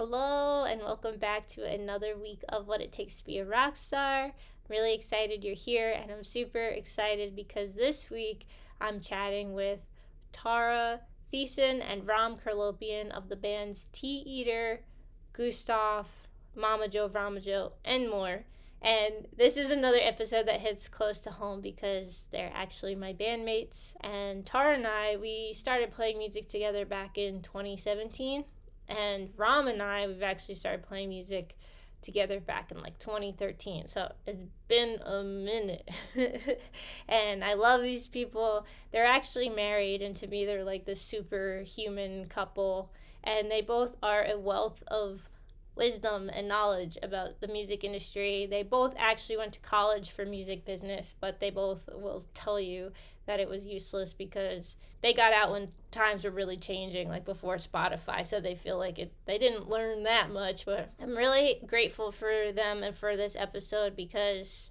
Hello, and welcome back to another week of What It Takes to Be a Rock Star. I'm really excited you're here, and I'm super excited because this week I'm chatting with Tarra, Theissen, and Vram Kherlopian of the bands Tea Eater, Gustaf, MamajoeVramajoe, and more. And this is another episode that hits close to home because they're actually my bandmates. And Tara and I, we started playing music together back in 2017. And Vram and I, we've actually started playing music together back in like 2013. So it's been a minute. And I love these people. They're actually married, and to me, they're like the superhuman couple. And they both are a wealth of wisdom and knowledge about the music industry. They both actually went to college for music business, but they both will tell you that it was useless because they got out when times were really changing, like before Spotify, so they feel like they didn't learn that much. But I'm really grateful for them and for this episode because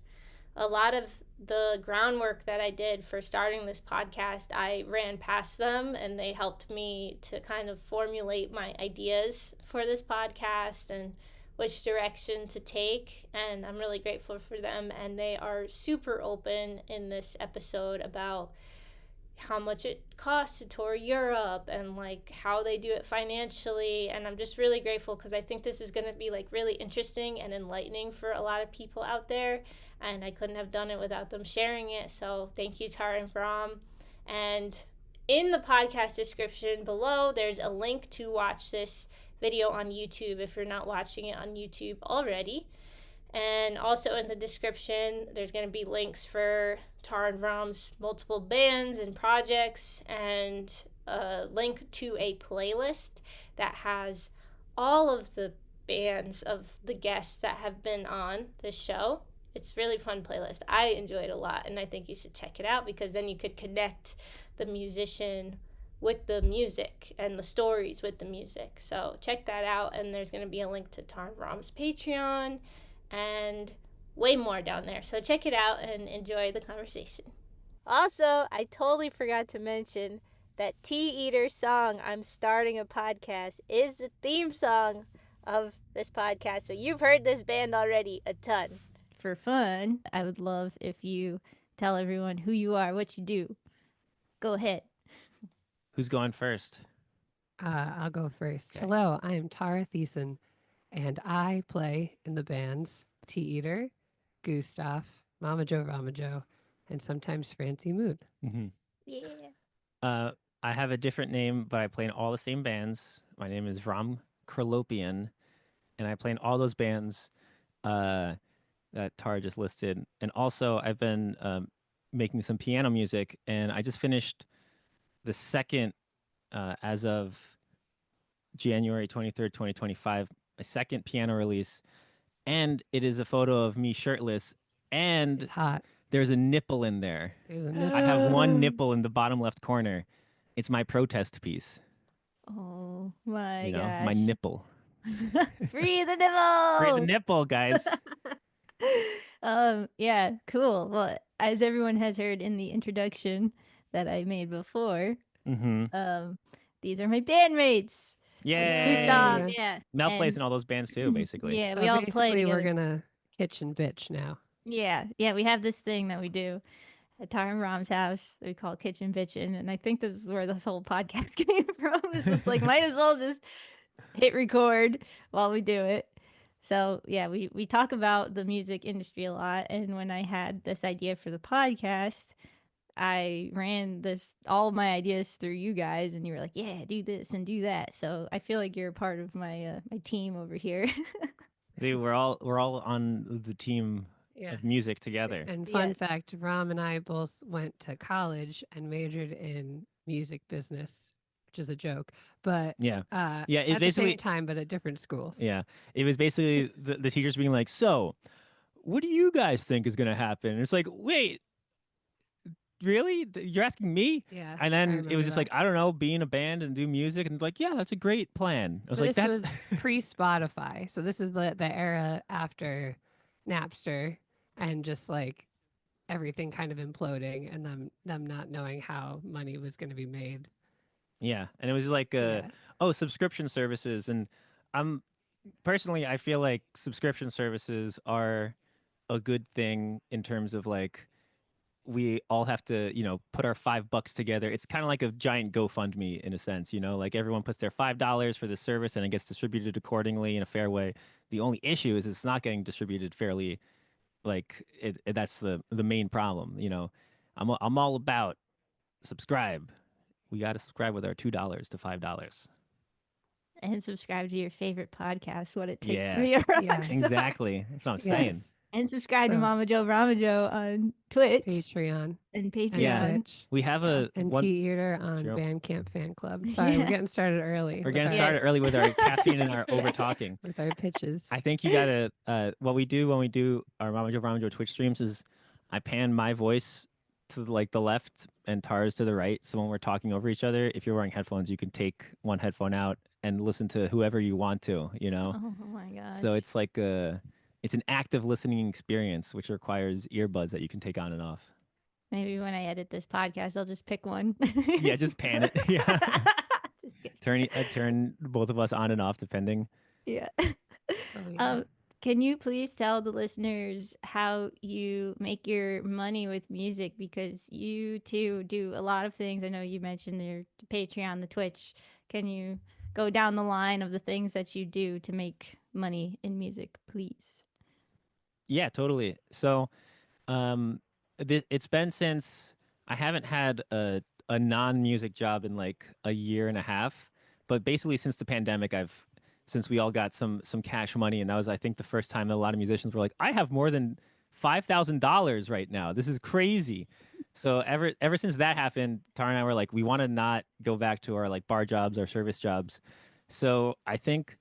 a lot of the groundwork that I did for starting this podcast, I ran past them, and they helped me to kind of formulate my ideas for this podcast and which direction to take. And I'm really grateful for them, and they are super open in this episode about how much it costs to tour Europe and like how they do it financially. And I'm just really grateful because I think this is going to be like really interesting and enlightening for a lot of people out there, and I couldn't have done it without them sharing it. So thank you, Tarra and Vram. And in the podcast description below, there's a link to watch this video on YouTube if you're not watching it on YouTube already. And also in the description, there's going to be links for Tarra and Vram's multiple bands and projects, and a link to a playlist that has all of the bands of the guests that have been on this show. It's a really fun playlist. I enjoy it a lot, and I think you should check it out because then you could connect the musician with the music and the stories with the music. So check that out, and there's going to be a link to Tarra and Vram's Patreon and way more down there. So check it out and enjoy the conversation. Also, I totally forgot to mention that Tea Eater's song, I'm Starting a Podcast, is the theme song of this podcast. So you've heard this band already a ton. For fun, I would love if you tell everyone who you are, what you do. Go ahead. Who's going first? I'll go first. Okay. Hello, I am Tarra Theissen, and I play in the bands Tea Eater, Gustaf, MamajoeVramajoe, and sometimes Francie Moon. Mm-hmm. Yeah. I have a different name, but I play in all the same bands. My name is Vram Kherlopian, and I play in all those bands that Tara just listed. And also, I've been making some piano music, and I just finished the second, as of January 23rd, 2025, my second piano release. And it is a photo of me shirtless, and It's hot. there's a nipple in there. There's a nipple. I have one nipple in the bottom left corner. It's my protest piece. Oh my gosh. gosh. My nipple. Free the nipple! Free the nipple, guys. Yeah, cool. Well, as everyone has heard in the introduction that I made before, Mm-hmm. these are my bandmates. Yay! Yeah. Mel plays in all those bands too, basically. Yeah, So we all play basically, together. we're gonna kitchen bitch now. Yeah, we have this thing that we do at Tarra and Vram's house. We call it Kitchen Bitchin', and I think this is where this whole podcast came from. It's just like, might as well just hit record while we do it. So yeah, we talk about the music industry a lot, and when I had this idea for the podcast, I ran all my ideas through you guys, and you were like, "Yeah, do this and do that." So I feel like you're a part of my my team over here. Dude, we're all on the team of music together. And fun Yes. fact, Vram and I both went to college and majored in music business, which is a joke. But Yeah. at it's the same basically time, but at different schools. Yeah, it was basically the teachers being like, "So, what do you guys think is going to happen?" And it's like, "Wait, really? You're asking me?" Yeah. And I then it remember was just that. like, I don't know, be in a band and do music, and like, yeah, that's a great plan. I was But like, this that's was pre-Spotify, so this is the era after Napster, and just like everything kind of imploding, and them not knowing how money was going to be made. yeah. And it was like, Yeah. oh, subscription services, and I'm personally, I feel like subscription services are a good thing in terms of like we all have to, put our $5 together. It's kind of like a giant GoFundMe in a sense, like everyone puts their $5 for the service and it gets distributed accordingly in a fair way. The only issue is it's not getting distributed fairly. Like that's the main problem. I'm all about subscribe. We got to subscribe with our $2 to $5. And subscribe to your favorite podcast, What It Takes to Yeah, Be a Rock Yeah. Star. exactly. That's what I'm saying. Yes. And subscribe to So- MamajoeVramajoe on Twitch Patreon and and Patreon. Twitch. We have Yeah. And one. Pete Eater on Sure. Bandcamp Fan Club. Sorry, Yeah. we're getting started early. We're with getting our- started early with our caffeine and our over talking. with our pitches. I think you gotta. What we do when we do our MamajoeVramajoe Twitch streams is, I pan my voice to like the left and Tara's to the right. So when we're talking over each other, if you're wearing headphones, you can take one headphone out and listen to whoever you want to. Oh my gosh. So it's like it's an active listening experience, which requires earbuds that you can take on and off. Maybe when I edit this podcast, I'll just pick one. Yeah, just pan it. Yeah, Just kidding. turn both of us on and off depending. Yeah. Oh, yeah. Can you please tell the listeners how you make your money with music? Because you too do a lot of things. I know you mentioned your Patreon, the Twitch. Can you go down the line of the things that you do to make money in music, please? Yeah, totally. So, it's been since I haven't had a non-music job in like a year and a half, but basically since the pandemic, since we all got some cash money, and that was I think the first time that a lot of musicians were like, I have more than $5,000 right now. This is crazy. So ever since that happened, Tara and I were like, we want to not go back to our like bar jobs, our service jobs. So I think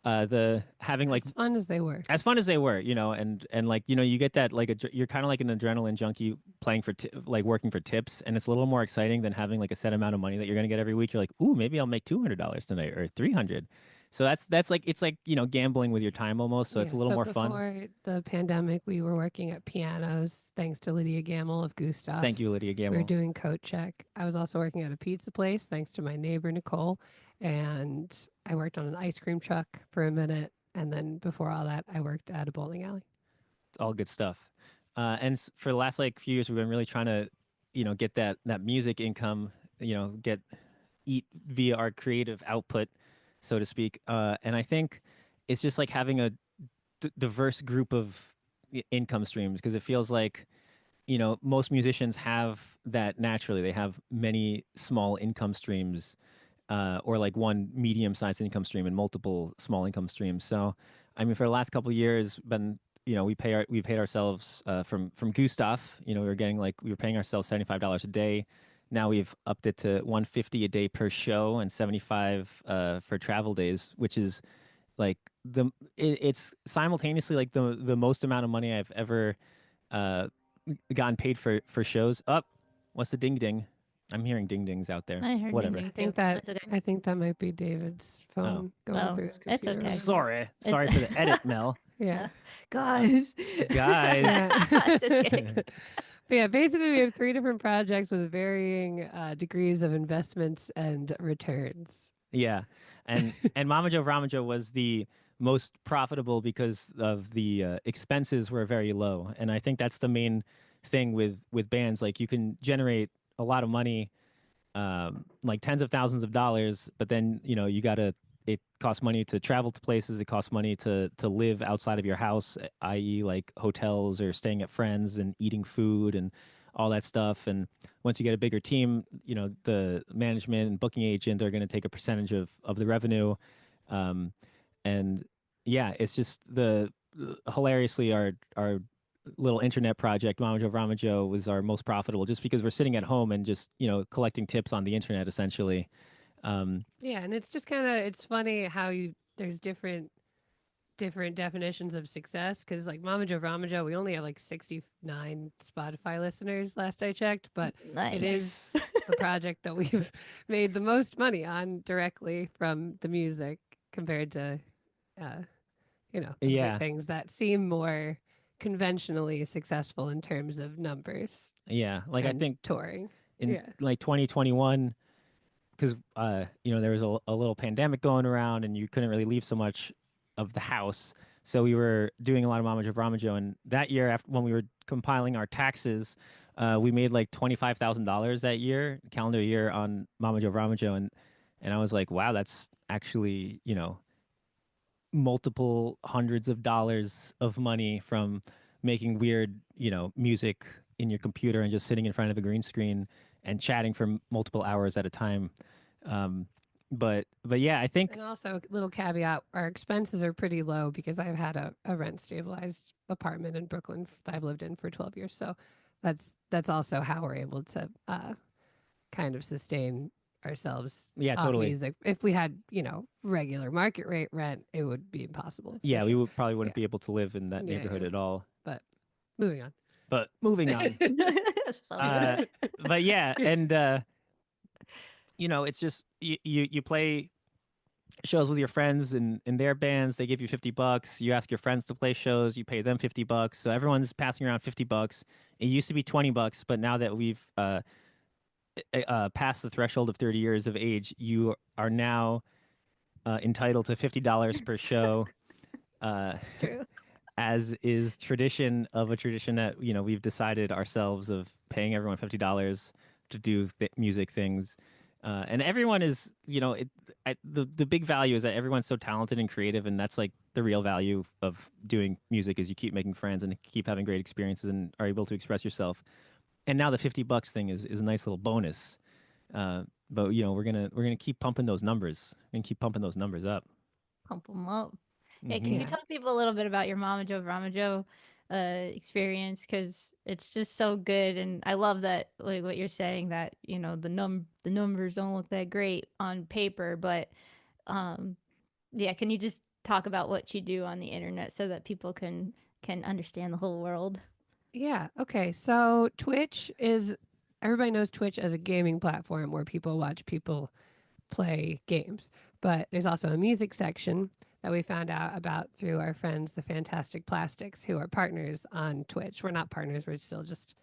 the having like as fun as they were. as fun as they were, and like you get that like you're kind of like an adrenaline junkie playing for like working for tips, and it's a little more exciting than having like a set amount of money that you're gonna get every week. You're like, ooh, maybe I'll make $200 tonight or $300. So that's like it's like gambling with your time almost. So it's a little more fun. Before the pandemic, we were working at pianos, thanks to Lydia Gamble of Gustaf. Thank you, Lydia We Gamble. were doing coat check. I was also working at a pizza place, thanks to my neighbor Nicole, and I worked on an ice cream truck for a minute. And then before all that, I worked at a bowling alley. It's all good stuff. And for the last like few years, we've been really trying to, get that music income, eat via our creative output, so to speak. And I think it's just like having a diverse group of income streams, because it feels like, most musicians have that naturally. They have many small income streams, or like one medium-sized income stream and multiple small income streams. So, I mean, for the last couple of years, we paid ourselves from Gustaf. We were paying ourselves $75 a day. Now we've upped it to $150 a day per show and $75 for travel days, which is like it's simultaneously like the most amount of money I've ever gotten paid for shows. What's the ding ding? I'm hearing ding dings out there. I heard Whatever. ding I ding think too. that That's okay. I think that might be David's phone going Oh, through his that's computer. okay. Sorry for the edit, Mel. Yeah. Guys. Guys. Yeah. Just kidding. But yeah, basically we have 3 different projects with varying degrees of investments and returns. Yeah, and MamajoeVramajoe was the most profitable because of the expenses were very low, and I think that's the main thing with bands. Like you can generate a lot of money, like tens of thousands of dollars, but then it costs money to travel to places. It costs money to live outside of your house, i.e., like hotels or staying at friends and eating food and all that stuff. And once you get a bigger team, the management and booking agent are going to take a percentage of the revenue. And yeah, it's just hilariously our little internet project, MamajoeVramajoe, was our most profitable just because we're sitting at home and just, collecting tips on the internet essentially. Yeah, and it's just kind of it's funny how there's different definitions of success, because like MamajoeVramajoe, we only have like 69 Spotify listeners last I checked, but Nice. it is the project that we've made the most money on directly from the music compared to other Yeah. things that seem more conventionally successful in terms of numbers Yeah, like I and think touring. in Yeah. like 2021, because there was a little pandemic going around and you couldn't really leave so much. of the house. So we were doing a lot of MamajoeVramajoe, and that year, after when we were compiling our taxes, we made like $25,000 that year, calendar year, on MamajoeVramajoe, and I was like, wow, that's actually, multiple hundreds of dollars of money from making weird, music in your computer and just sitting in front of a green screen and chatting for multiple hours at a time. But yeah, I think. And also, a little caveat: our expenses are pretty low because I've had a rent stabilized apartment in Brooklyn that I've lived in for 12 years. So that's also how we're able to kind of sustain ourselves. Yeah, off totally. music. If we had, regular market rate rent, it would be impossible. Yeah, we sure. probably wouldn't be able to live in that neighborhood at all. But moving on. But moving on. But yeah, and it's just you play shows with your friends in their bands. They give you $50. You ask your friends to play shows. You pay them $50. So everyone's passing around $50. It used to be $20, but now that we've past the threshold of 30 years of age, you are now entitled to $50 per show. True. As is tradition of a tradition that we've decided ourselves of paying everyone $50 to do music things, and everyone is the big value is that everyone's so talented and creative, and that's like the real value of doing music is you keep making friends and keep having great experiences and are able to express yourself. And now the $50 thing is a nice little bonus, but we're gonna keep pumping those numbers and keep pumping those numbers up. Pump them up. Yeah, Mhm. can you tell people a little bit about your MamajoeVramajoe experience? Because it's just so good, and I love that, like what you're saying, that the numbers don't look that great on paper, but yeah, can you just talk about what you do on the internet so that people can understand the whole world? Yeah. Okay. So everybody knows Twitch as a gaming platform where people watch people play games, but there's also a music section that we found out about through our friends, the Fantastic Plastics, who are partners on Twitch. We're not partners; we're still just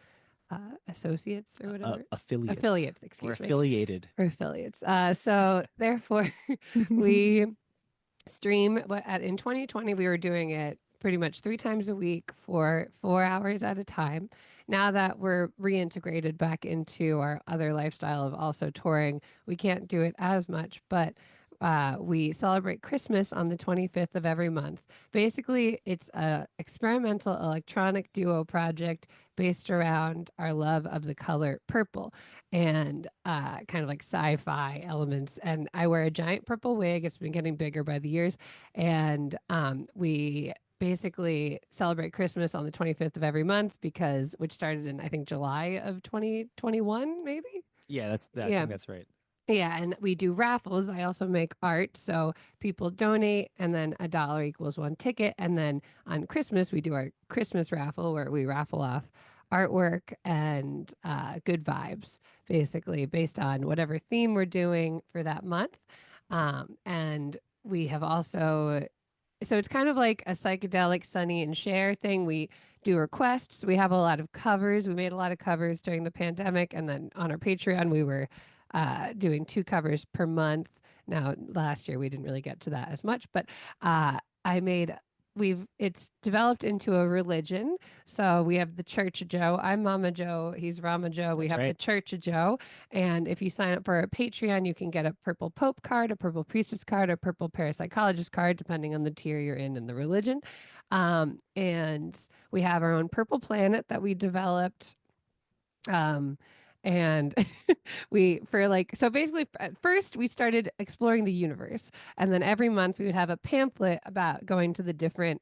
associates or whatever. Affiliates. Excuse We're me. affiliated. Or affiliates. So therefore, we stream. But in 2020, we were doing it pretty much 3 times a week for 4 hours at a time. Now that we're reintegrated back into our other lifestyle of also touring, we can't do it as much, but we celebrate Christmas on the 25th of every month. Basically, it's a experimental electronic duo project based around our love of the color purple and kind of like sci-fi elements. And I wear a giant purple wig. It's been getting bigger by the years. And we basically celebrate Christmas on the 25th of every month which started in, I think, July of 2021, maybe? Yeah, I think that's right. Yeah, and we do raffles. I also make art, so people donate, and then $1 equals 1 ticket. And then on Christmas, we do our Christmas raffle where we raffle off artwork and good vibes, basically based on whatever theme we're doing for that month. And we have also, so it's kind of like a psychedelic Sonny and Cher thing. We do requests. We have a lot of covers. We made a lot of covers during the pandemic, and then on our Patreon, we were doing 2 covers per month. Now, last year we didn't really get to that as much, but it's developed into a religion. So we have the Church of Joe. I'm Mama Joe. He's Rama Joe. We have the Church of Joe. And if you sign up for our Patreon, you can get a purple Pope card, a purple Priestess card, a purple Parapsychologist card, depending on the tier you're in the religion. And we have our own purple planet that we developed. And so basically at first we started exploring the universe, and then every month we would have a pamphlet about going to the different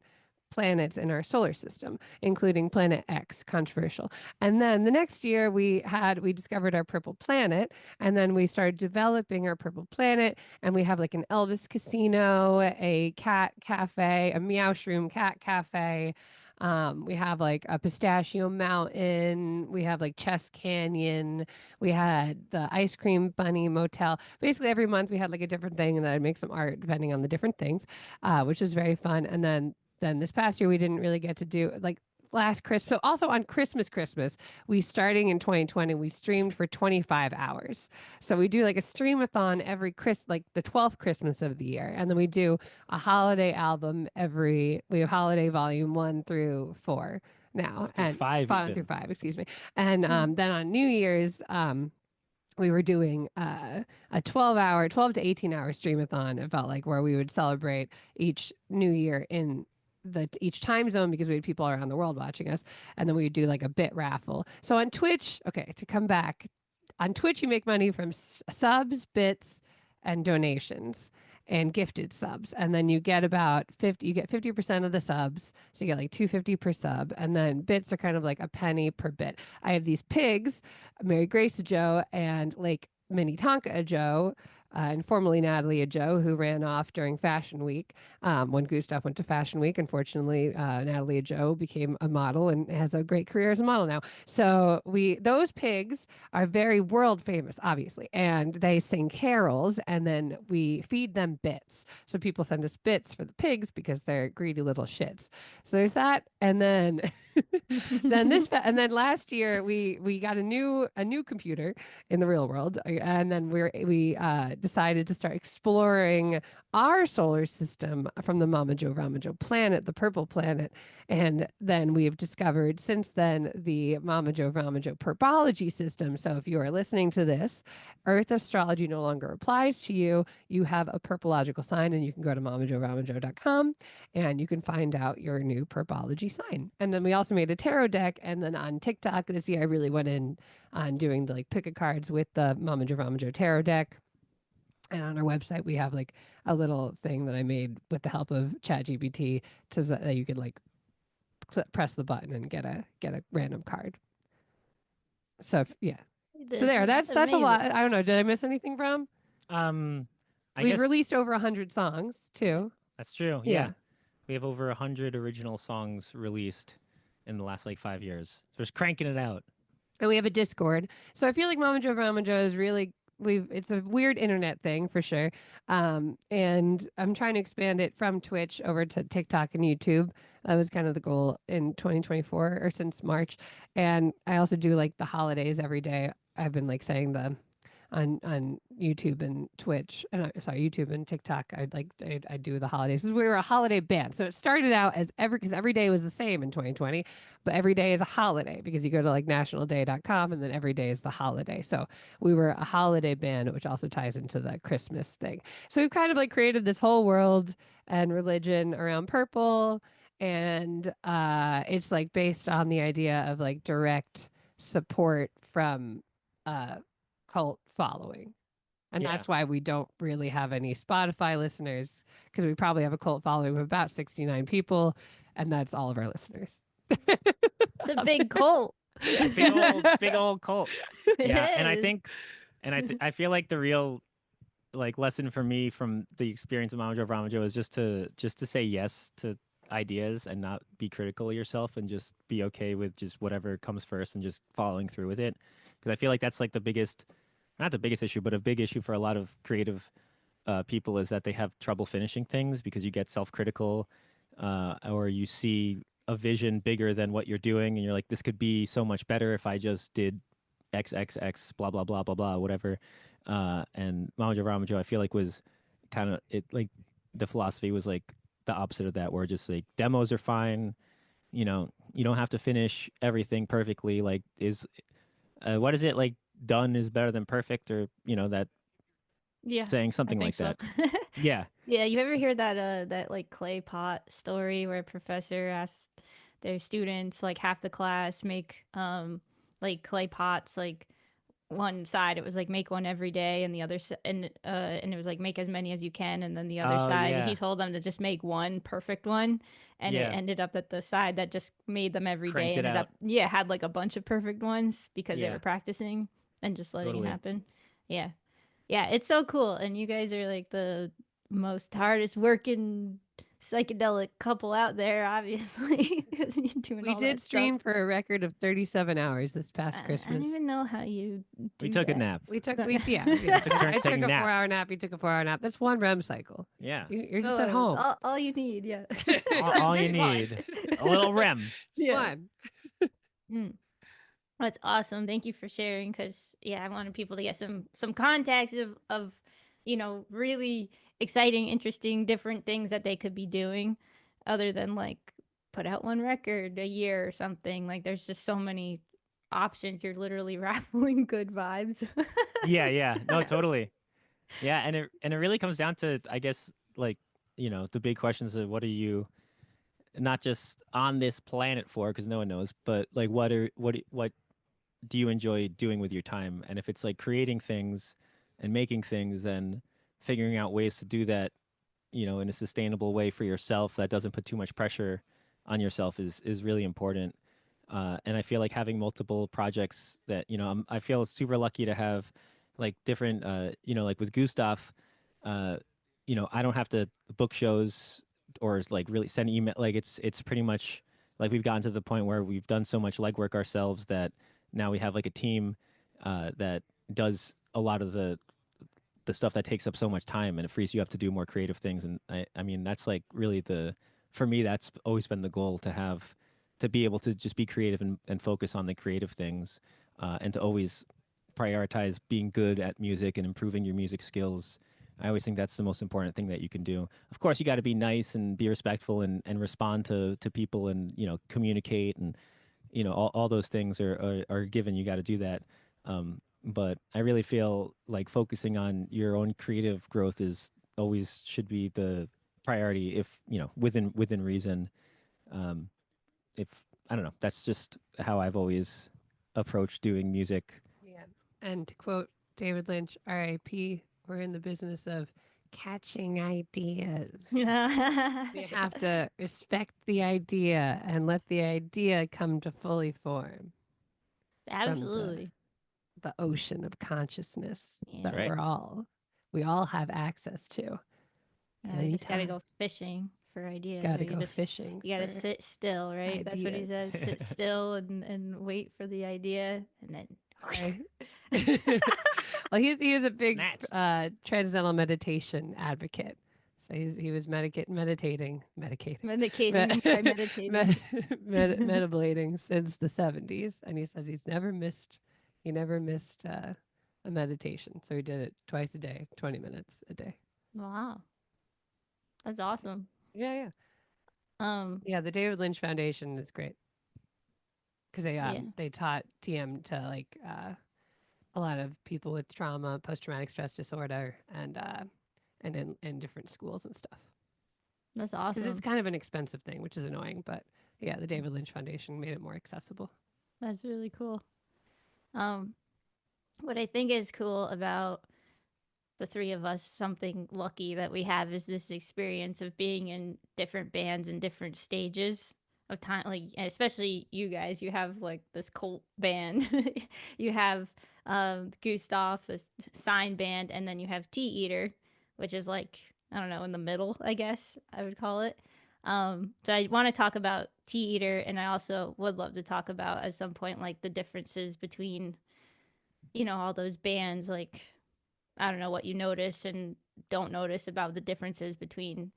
planets in our solar system, including Planet X, controversial. And then the next year we discovered our purple planet, and then we started developing our purple planet, and we have like an Elvis casino, a cat cafe, a meow shroom cat cafe. We have like a pistachio mountain. We have like Chess Canyon. We had the ice cream bunny motel. Basically, every month we had like a different thing, and then I'd make some art depending on the different things, which was very fun. And then this past year we didn't really get to do, like, last Christmas. So also on Christmas, we starting in 2020, we streamed for 25 hours. So we do like a streamathon every like the 12th Christmas of the year. And then we do a holiday album we have holiday volume 1 through 4 now. Through And 5 5 even. through 5, excuse me. And then on New Year's, we were doing a 12 to 18-hour streamathon. It felt like where we would celebrate each new year in each time zone because we had people around the world watching us. And then we would do like a bit raffle. So on Twitch, okay, to come back, on Twitch, you make money from subs, bits, and donations and gifted subs. And then you get about 50% of the subs. So you get like $2.50 per sub. And then bits are kind of like a penny per bit. I have these pigs, Mary Grace Joe and Lake Minnetonka Joe, and formerly Natalie Joe, who ran off during Fashion Week when Gustaf went to Fashion Week. Unfortunately, Natalie Joe became a model and has a great career as a model now. So those pigs are very world famous, obviously, and they sing carols, and then we feed them bits. So people send us bits for the pigs because they're greedy little shits. So there's that, and then. And then last year we got a new computer in the real world, and then we decided to start exploring our solar system from the MamajoeVramajoe planet, the purple planet. And then we have discovered since then the MamajoeVramajoe purpology system. So if you are listening to this, Earth astrology no longer applies to you. You have a purpological sign, and you can go to MamajoeVramajoe.com and you can find out your new purpology sign. And then we also made a tarot deck. And then on TikTok this year, I really went in on doing the like pick a cards with the MamajoeVramajoe tarot deck. And on our website, we have like a little thing that I made with the help of ChatGPT that you could like press the button and get a random card. So yeah. So there, that's a lot. I don't know. Did I miss anything, Vram? We've released over 100 songs too. That's true. Yeah. We have over 100 original songs released in the last like 5 years. So just cranking it out. And we have a Discord. So I feel like MamajoeVramajoe is really it's a weird internet thing for sure. And I'm trying to expand it from Twitch over to TikTok and YouTube. That was kind of the goal in 2024 or since March. And I also do like the holidays every day. I've been like saying on YouTube and Twitch, and YouTube and TikTok. I do the holidays. We were a holiday band, so it started out as because every day was the same in 2020, but every day is a holiday because you go to like nationalday.com and then every day is the holiday. So we were a holiday band, which also ties into the Christmas thing. So we've kind of like created this whole world and religion around purple, and it's like based on the idea of like direct support from cult following. And that's why we don't really have any Spotify listeners, because we probably have a cult following of about 69 people, and that's all of our listeners. It's a big cult. big old cult. Yeah, and I think, I feel like the real like lesson for me from the experience of MamajoeVramajoe is just to say yes to ideas and not be critical of yourself and just be okay with just whatever comes first and just following through with it. Because I feel like that's like not the biggest issue, but a big issue for a lot of creative people is that they have trouble finishing things because you get self-critical or you see a vision bigger than what you're doing and you're like, this could be so much better if I just did XXX, blah, blah, blah, blah, blah, whatever. And MamajoeVramajoe, I feel like was kind of it, like the philosophy was like the opposite of that, where just like demos are fine. You know, you don't have to finish everything perfectly. Like what is it, like done is better than perfect, or that saying something like that. Yeah. You ever hear that like clay pot story where a professor asked their students, like half the class, make like clay pots, like one side it was like make one every day, and the other and it was like make as many as you can, and then the other side he told them to just make one perfect one, and it ended up that the side that just made them every day ended up had like a bunch of perfect ones because they were practicing and just letting it happen. It's so cool. And you guys are like the most hardest working psychedelic couple out there, obviously, because you're doing We all did that stream stuff. for a record of 37 hours this past I Christmas. don't even know how you do We took a that. nap. We took, But- yeah. Took turns I took taking a nap. 4-hour nap. You took a 4-hour nap. That's one REM cycle. Yeah. You're just Oh, at it's home. all you need, yeah. All you Just one. need. A little REM. Just Yeah. one. Mm. That's awesome. Thank you for sharing. Because I wanted people to get some context of really exciting, interesting, different things that they could be doing, other than like put out one record a year or something. Like there's just so many options. You're literally raffling good vibes. Yeah. No, totally. Yeah, and it really comes down to, I guess, like, the big questions of what are you not just on this planet for, because no one knows, but like what do you enjoy doing with your time? And if it's like creating things and making things, then figuring out ways to do that, in a sustainable way for yourself that doesn't put too much pressure on yourself is really important. And I feel like having multiple projects that, I feel super lucky to have like different, like with Gustaf, I don't have to book shows or like really send email. Like it's pretty much like we've gotten to the point where we've done so much legwork ourselves that now we have like a team that does a lot of the stuff that takes up so much time, and it frees you up to do more creative things. And I mean, that's like really for me, that's always been the goal, to be able to just be creative and focus on the creative things, and to always prioritize being good at music and improving your music skills. I always think that's the most important thing that you can do. Of course, you got to be nice and be respectful and respond to people and, communicate and, all those things are given. You got to do that. But I really feel like focusing on your own creative growth is always should be the priority, if, within reason. If I don't know, that's just how I've always approached doing music. Yeah. And to quote David Lynch, R.I.P., we're in the business of catching ideas. You have to respect the idea and let the idea come to fully form. Absolutely. The ocean of consciousness that right. we all have access to. Yeah, you just gotta go fishing for ideas. Gotta go fishing. You gotta sit still, right? That's what he says. Sit still and wait for the idea, and then. Right. Well, he is a big transcendental meditation advocate. So he was meditating by meditating, meditating since the 70s, and he says he never missed a meditation. So he did it twice a day, 20 minutes a day. Wow, that's awesome. Yeah. Yeah, the David Lynch Foundation is great because they taught TM to like a lot of people with trauma, post-traumatic stress disorder, and in different schools and stuff. That's awesome. Because it's kind of an expensive thing, which is annoying, but yeah, the David Lynch Foundation made it more accessible. That's really cool. What I think is cool about the three of us, something lucky that we have, is this experience of being in different bands and different stages of time. Like, especially you guys, you have like this cult band, you have Gustaf, this sign band, and then you have Tea Eater, which is like, I don't know, in the middle, I guess I would call it. So I want to talk about Tea Eater, and I also would love to talk about at some point like the differences between, all those bands. Like, I don't know what you notice and don't notice about the differences between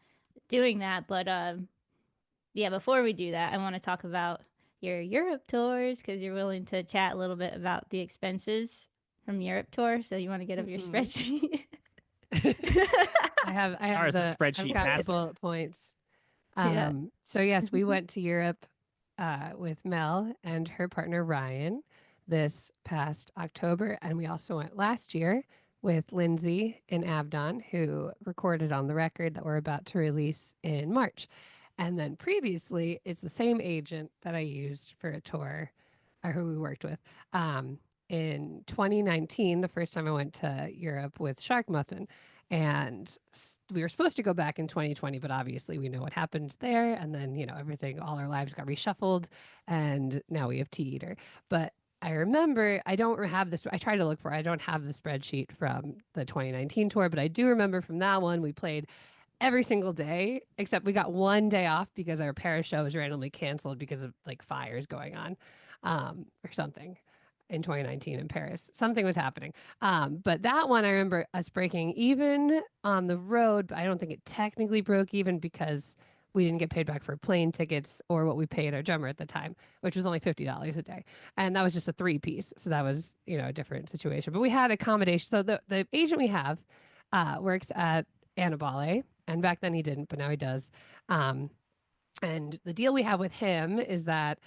doing that. But yeah, before we do that, I want to talk about your Europe tours, because you're willing to chat a little bit about the expenses from Europe tour. So you want to get up your spreadsheet? I have the spreadsheet. I've got the bullet points. So yes, we went to Europe with Mel and her partner Ryan this past October, and we also went last year with Lindsay and Abdon, who recorded on the record that we're about to release in March. And then previously, it's the same agent that I used for a tour, or who we worked with. In 2019, the first time I went to Europe with Shark Muffin, and we were supposed to go back in 2020, but obviously we know what happened there. And then, everything, all our lives got reshuffled, and now we have Tea Eater. But I remember, I don't have this, I tried to look for, I don't have the spreadsheet from the 2019 tour, but I do remember from that one, we played every single day, except we got one day off because our Paris show was randomly canceled because of like fires going on, or something in 2019 in Paris. Something was happening. But that one I remember us breaking even on the road, but I don't think it technically broke even because we didn't get paid back for plane tickets or what we paid our drummer at the time, which was only $50 a day. And that was just a 3-piece. So that was, a different situation. But we had accommodation. So the agent we have works at Annabale. And back then he didn't, but now he does. And the deal we have with him is that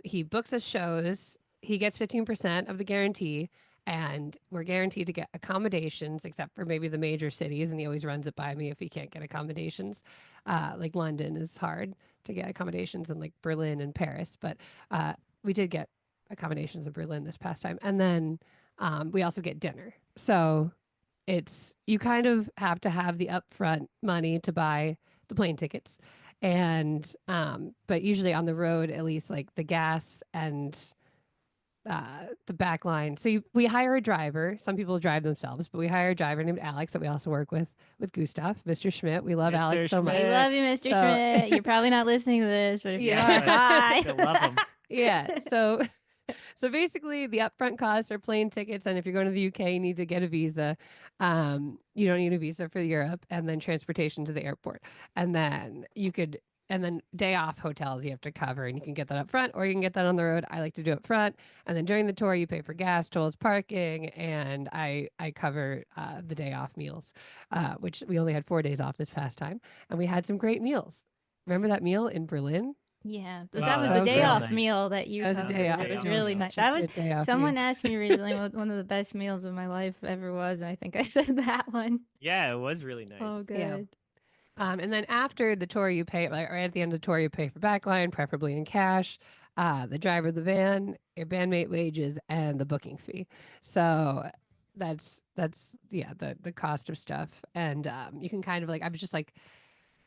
he books us shows, he gets 15% of the guarantee, and we're guaranteed to get accommodations, except for maybe the major cities. And he always runs it by me if he can't get accommodations. Like London is hard to get accommodations, and like Berlin and Paris. But we did get accommodations in Berlin this past time. And then we also get dinner. So you kind of have to have the upfront money to buy the plane tickets. And but usually on the road, at least like the gas and the back line. So we hire a driver. Some people drive themselves, but we hire a driver named Alex that we also work with Gustaf, Mr. Schmidt. We love Mr. Alex so much. We love you, Mr. Schmidt. You're probably not listening to this, but if you are, hi. I love him. Yeah. So basically, the upfront costs are plane tickets, and if you're going to the UK, you need to get a visa. You don't need a visa for Europe, and then transportation to the airport, and then day off hotels you have to cover, and you can get that up front, or you can get that on the road. I like to do it front, and then during the tour, you pay for gas, tolls, parking, and I cover the day off meals, which we only had 4 days off this past time, and we had some great meals. Remember that meal in Berlin? Yeah, but Wow, that was that the was day real off nice. meal that you That was a covered. day off It was meal. really nice. That was Good day off someone meal. asked me recently what one of the best meals of my life ever was, and I think I said that one. Yeah, it was really nice. Oh, good. Yeah. And then after the tour, you pay, like, right at the end of the tour, you pay for backline, preferably in cash, the driver of the van, your bandmate wages, and the booking fee. So that's the cost of stuff. And you can kind of like,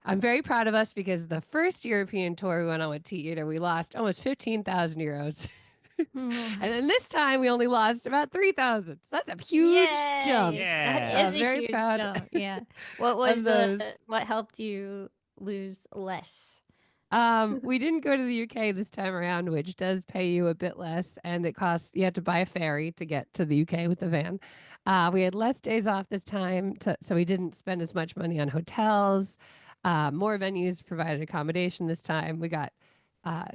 I'm very proud of us because the first European tour we went on with Theater, we lost almost 15,000 euros. And then this time we only lost about 3,000. So that's a huge jump. Yeah. That is a very huge proud jump. Yeah. What was those. what helped you lose less? We didn't go to the UK this time around, which does pay you a bit less, and you have to buy a ferry to get to the UK with the van. We had less days off this time, so we didn't spend as much money on hotels. More venues provided accommodation this time. We got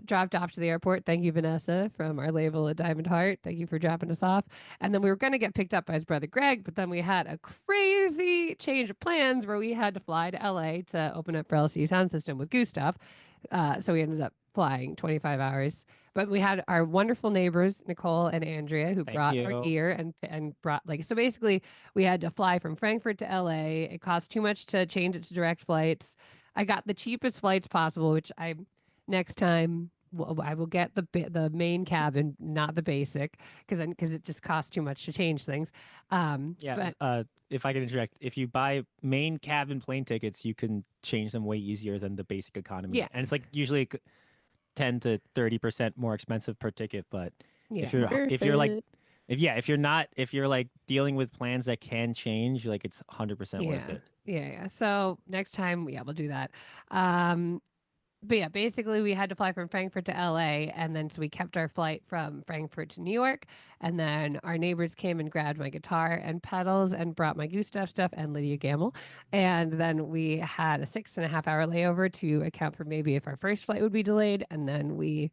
dropped off to the airport. Thank you, Vanessa, from our label at Diamond Heart. Thank you for dropping us off. And then we were going to get picked up by his brother Greg, but then we had a crazy change of plans where we had to fly to LA to open up for LC Sound System with Gustaf. So we ended up flying 25 hours. But we had our wonderful neighbors, Nicole and Andrea, who brought our gear and brought so basically we had to fly from Frankfurt to LA. It cost too much to change it to direct flights. I got the cheapest flights possible, which next time I will get the main cabin, not the basic, because it just costs too much to change things. If I can interject, if you buy main cabin plane tickets, you can change them way easier than the basic economy. Yeah, and it's like usually 10 to 30% more expensive per ticket. But if you're like dealing with plans that can change, like it's 100% worth it. Yeah. So next time, we'll do that. But yeah, basically we had to fly from Frankfurt to LA, and then so we kept our flight from Frankfurt to New York, and then our neighbors came and grabbed my guitar and pedals and brought my Gustaf stuff and Lydia Gamble, and then we had a 6.5-hour layover to account for maybe if our first flight would be delayed, and then we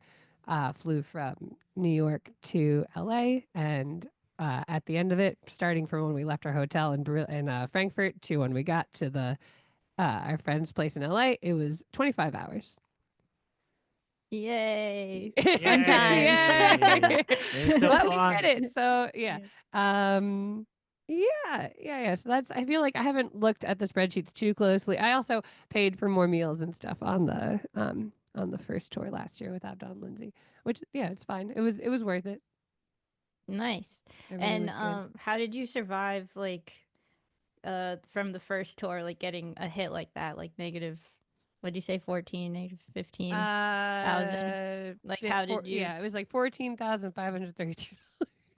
flew from New York to LA, and at the end of it, starting from when we left our hotel in Frankfurt to when we got to our friend's place in LA, it was 25 hours. Yay! Fun times. Yay! So but fun. we did it. So yeah. So I feel like I haven't looked at the spreadsheets too closely. I also paid for more meals and stuff on the first tour last year without Don Lindsay, which it's fine. It was worth it. Nice. Everything And how did you survive from the first tour, like getting a hit like that, like negative, what'd you say, 14, negative 15,000? Like how did you? Yeah, it was like 14,532,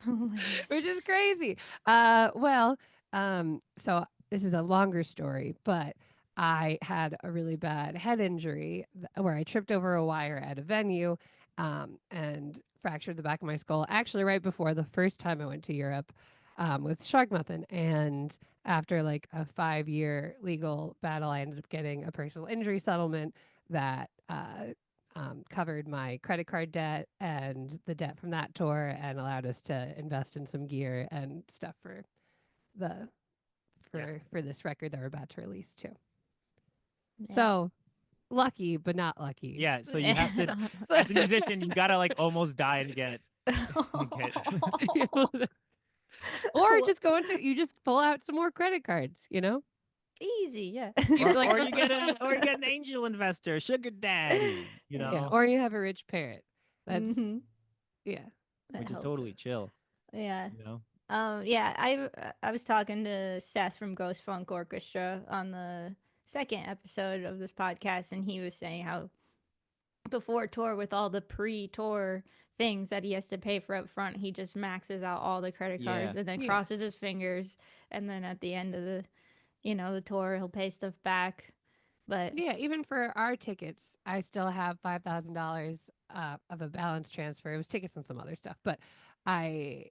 Oh my gosh. which is crazy. So this is a longer story, but I had a really bad head injury where I tripped over a wire at a venue and fractured the back of my skull, actually, right before the first time I went to Europe with shark muffin. And after like a 5-year legal battle, I ended up getting a personal injury settlement that covered my credit card debt and the debt from that tour and allowed us to invest in some gear and stuff for the for this record that we're about to release too. Yeah. So lucky, but not lucky. Yeah, so you have to, as a musician, you gotta like almost die to get. Or just go into, you just pull out some more credit cards, you know? Easy, yeah. Or you get an angel investor, sugar daddy, you know. Yeah, or you have a rich parent. That's yeah, That which is helps. totally chill. Yeah. You know. Yeah, I was talking to Seth from Ghost Funk Orchestra on the second episode of this podcast, and he was saying how before tour, with all the pre-tour things that he has to pay for up front, he just maxes out all the credit cards and then crosses his fingers, and then at the end of the the tour, he'll pay stuff back. But yeah, even for our tickets, I still have $5,000 of a balance transfer. It was tickets and some other stuff, but I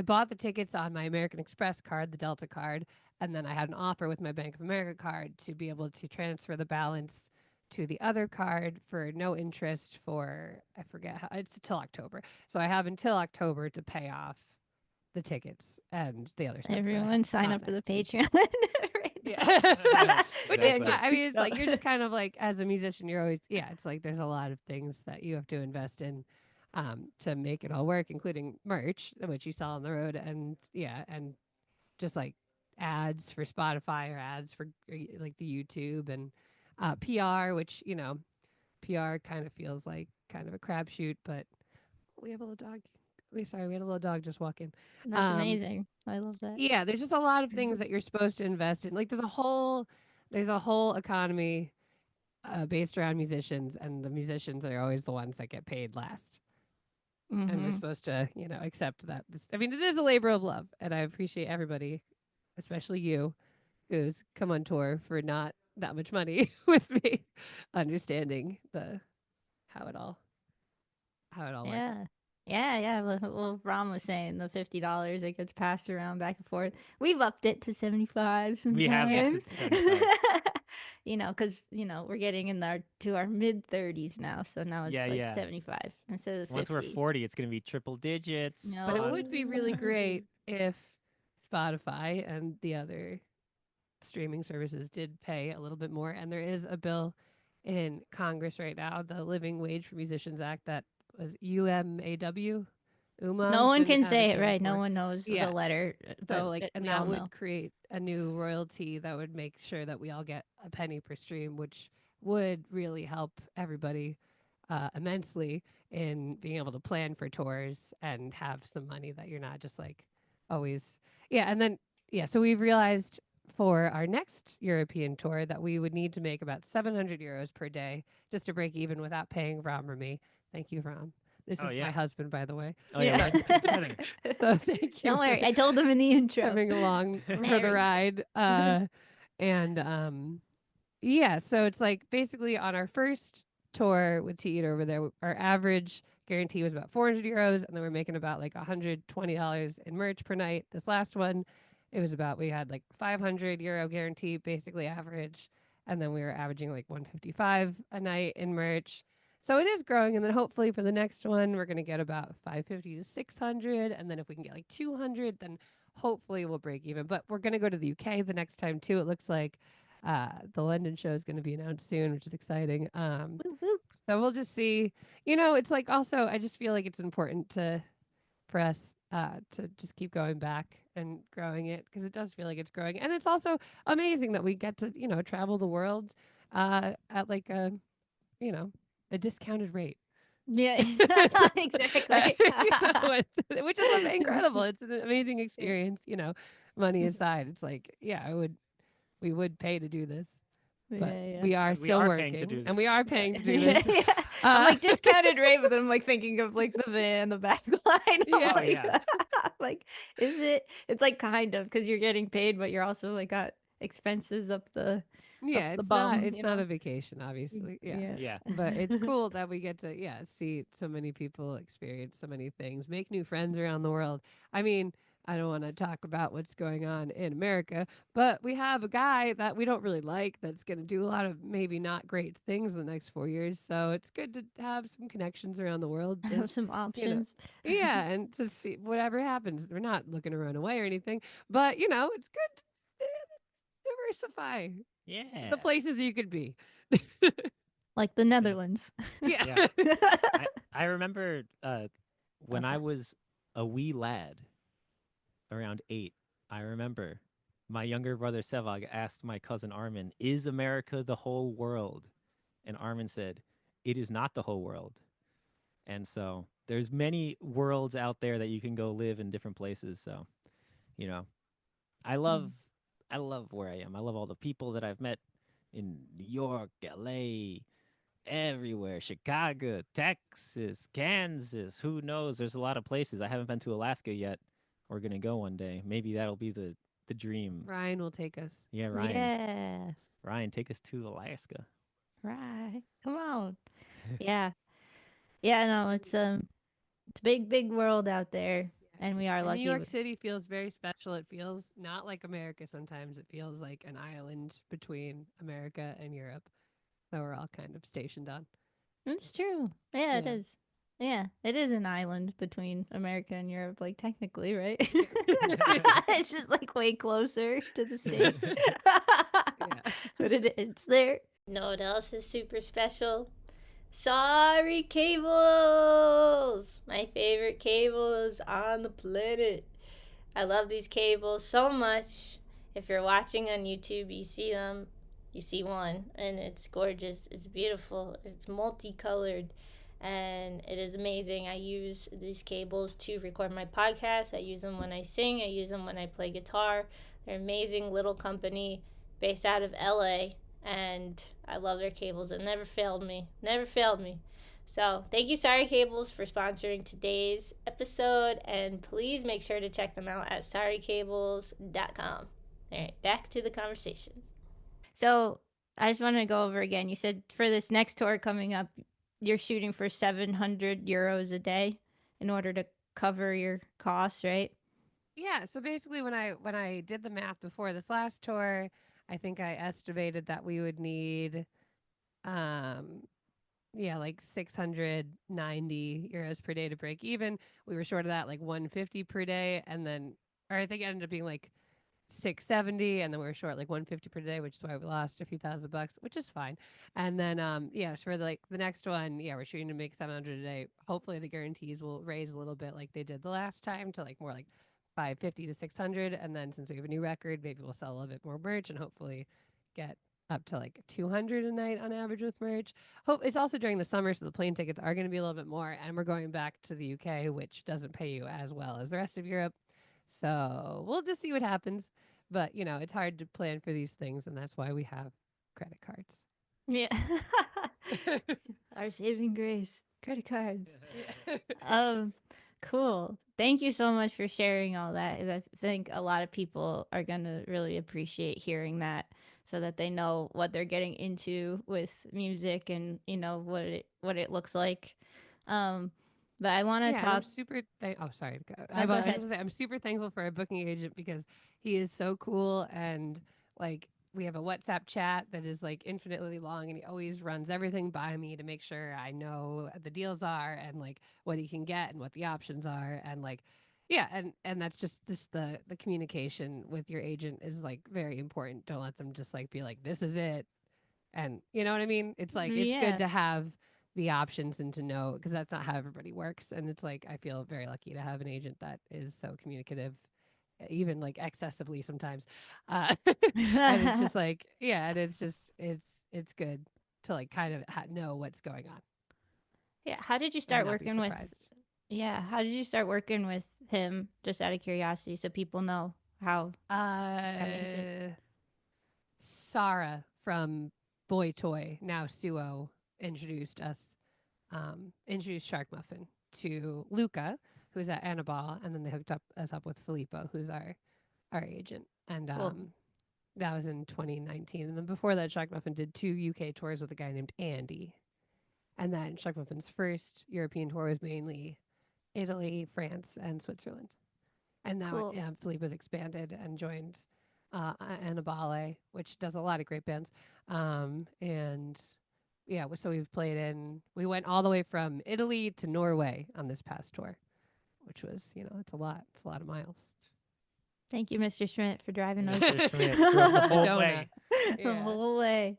bought the tickets on my American Express card, the Delta card, and then I had an offer with my Bank of America card to be able to transfer the balance to the other card for no interest for, I forget how, it's until October. So I have until October to pay off the tickets and the other stuff. everyone sign up for the Patreon. Yeah. Which is, Exactly. I mean, it's like, you're just kind of like, as a musician, you're always, it's like there's a lot of things that you have to invest in to make it all work, including merch, which you sell on the road, and and just like ads for Spotify or ads for like the YouTube and PR, which PR kind of feels like kind of a crapshoot, but we have a little dog. We had a little dog just walk in. That's amazing. I love that. Yeah, there's just a lot of things that you're supposed to invest in. Like there's a whole economy based around musicians, and the musicians are always the ones that get paid last. And we're supposed to, accept that. I mean, it is a labor of love, and I appreciate everybody, especially you, who's come on tour for not that much money with me, understanding how it all works. Yeah. Well, Vram was saying the $50 it gets passed around back and forth. We've upped it to 75 sometimes. We have upped it to 75. Because we're getting in to our mid 30s now, so now it's 75 instead of 50. Once we're 40, it's gonna be triple digits. No. But it would be really great if Spotify and the other streaming services did pay a little bit more. And there is a bill in Congress right now, the Living Wage for Musicians Act, that was UMAW. No one can say it right. No one knows the letter. So and that would create a new royalty that would make sure that we all get a penny per stream, which would really help everybody immensely in being able to plan for tours and have some money that you're not just like always. Yeah. And then, so we've realized for our next European tour that we would need to make about 700 euros per day just to break even without paying Vram or me. Thank you, Vram. This is my husband, by the way. Oh yeah. So thank you. Don't worry, I told him in the intro. Coming along for the ride. So it's like basically on our first tour with Tea Eater over there, our average guarantee was about 400 euros, and then we're making about like $120 in merch per night. This last one, it was about, we had like 500 euro guarantee, basically average, and then we were averaging like 155 a night in merch. So it is growing, and then hopefully for the next one, we're going to get about 550 to 600, and then if we can get like 200, then hopefully we'll break even. But we're going to go to the UK the next time too. It looks like the London show is going to be announced soon, which is exciting. So we'll just see. It's like also I just feel like it's important for us to just keep going back and growing it, because it does feel like it's growing, and it's also amazing that we get to travel the world at like a discounted rate. Yeah, exactly. Which is incredible. It's an amazing experience. Money aside, it's like, we would pay to do this, but we are still working, and we are paying to do this. I'm like discounted rate, but then I'm like thinking of like the van, the back line. Like, is it? It's like kind of, because you're getting paid, but you're also like got expenses up the Yeah, bum, it's not a vacation, obviously. Yeah. Yeah. Yeah. But it's cool that we get to see so many people experience so many things, make new friends around the world. I mean, I don't want to talk about what's going on in America, but we have a guy that we don't really like that's going to do a lot of maybe not great things in the next 4 years. So it's good to have some connections around the world. Have some options. Yeah, and to see whatever happens. We're not looking to run away or anything, but it's good to diversify Yeah. the places you could be. Like the Netherlands. Yeah. I remember when I was a wee lad, around 8, I remember my younger brother Sevag asked my cousin Armin, "Is America the whole world?" And Armin said, "It is not the whole world." And so there's many worlds out there that you can go live in different places. So, you know, I love I love where I am. I love all the people that I've met in New York, LA, everywhere, Chicago, Texas, Kansas, who knows? There's a lot of places. I haven't been to Alaska yet. We're going to go one day. Maybe that'll be the dream. Ryan will take us. Yeah, Ryan. Yeah. Ryan, take us to Alaska. Right. Come on. Yeah. Yeah, no, it's a big world out there, and we are And lucky. New York City feels very special. It feels not like America sometimes. It feels like an island between America and Europe that we're all kind of stationed on. It's true. Yeah, it Yeah. is. Yeah, it is an island between America and Europe, like technically, right? It's just like way closer to the States. But it's there. You know what else is super special? Sorry cables! My favorite cables on the planet. I love these cables so much. If you're watching on YouTube, you see them. You see one, and it's gorgeous. It's beautiful. It's multicolored, and it is amazing. I use these cables to record my podcast. I use them when I sing. I use them when I play guitar. They're an amazing little company based out of LA, and I love their cables. It never failed me. Never failed me. So thank you, Sorry Cables, for sponsoring today's episode, and please make sure to check them out at sorrycables.com. All right, back to the conversation. So I just want to go over again. You said for this next tour coming up, you're shooting for 700 euros a day in order to cover your costs, right? Yeah. So basically, when I did the math before this last tour, I think I estimated that we would need, like 690 euros per day to break even. We were short of that, like 150 per day, and then, or I think it ended up being like 670, and then we were short like 150 per day, which is why we lost a few $1,000, which is fine. And then so for the next one, we're shooting to make 700 a day. Hopefully the guarantees will raise a little bit like they did the last time to like more like 550 to 600, and then since we have a new record, maybe we'll sell a little bit more merch and hopefully get up to like 200 a night on average with merch. Hope it's also during the summer, so the plane tickets are going to be a little bit more, and we're going back to the UK, which doesn't pay you as well as the rest of Europe. So we'll just see what happens. But, it's hard to plan for these things, and that's why we have credit cards. Yeah. Our saving grace, credit cards. Cool. Thank you so much for sharing all that. I think a lot of people are going to really appreciate hearing that, so that they know what they're getting into with music and, what it looks like. But I want to talk. I'm super. Sorry. Go I was ahead. gonna say I'm super thankful for our booking agent because he is so cool, and like we have a WhatsApp chat that is like infinitely long, and he always runs everything by me to make sure I know what the deals are and like what he can get and what the options are, and like and that's just the communication with your agent is like very important. Don't let them just like be like, this is it, and you know what I mean. It's like it's good to have the options and to know, because that's not how everybody works. And it's like I feel very lucky to have an agent that is so communicative, even like excessively sometimes. And it's just like and it's just it's good to like kind of know what's going on. Yeah, how did you and start not be working with? surprised. Yeah, how did you start working with him? Just out of curiosity, so people know how. Sarah from Boy Toy, now Suo, introduced Shark Muffin to Luca, who's at Annabelle, and then they hooked us up with Filippo, who's our agent. And Cool. That was in 2019. And then before that, Shock Muffin did 2 UK tours with a guy named Andy. And then Shock Muffin's first European tour was mainly Italy, France, and Switzerland. And now Cool. Philippe has expanded and joined Annabale, which does a lot of great bands. And yeah, so we went all the way from Italy to Norway on this past tour, which was, it's a lot. It's a lot of miles. Thank you, Mr. Schmidt, for driving us Mr. Schmidt drove the whole Donut. way. the Yeah. whole way.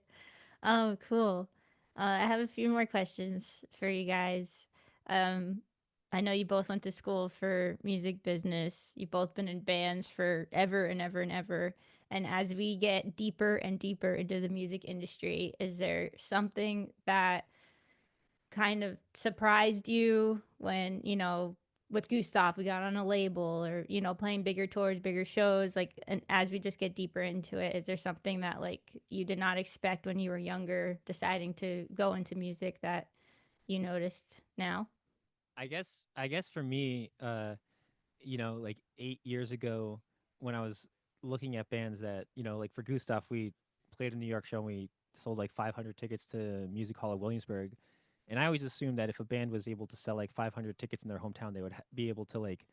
Oh, cool. I have a few more questions for you guys. I know you both went to school for music business. You've both been in bands for ever and ever and ever. And as we get deeper and deeper into the music industry, is there something that kind of surprised you when, with Gustaf, we got on a label or, playing bigger tours, bigger shows, like, and as we just get deeper into it, is there something that like you did not expect when you were younger, deciding to go into music that you noticed now? I guess for me, like 8 years ago when I was looking at bands that, like for Gustaf, we played a New York show and we sold like 500 tickets to Music Hall of Williamsburg. And I always assumed that if a band was able to sell like 500 tickets in their hometown, they would be able to like,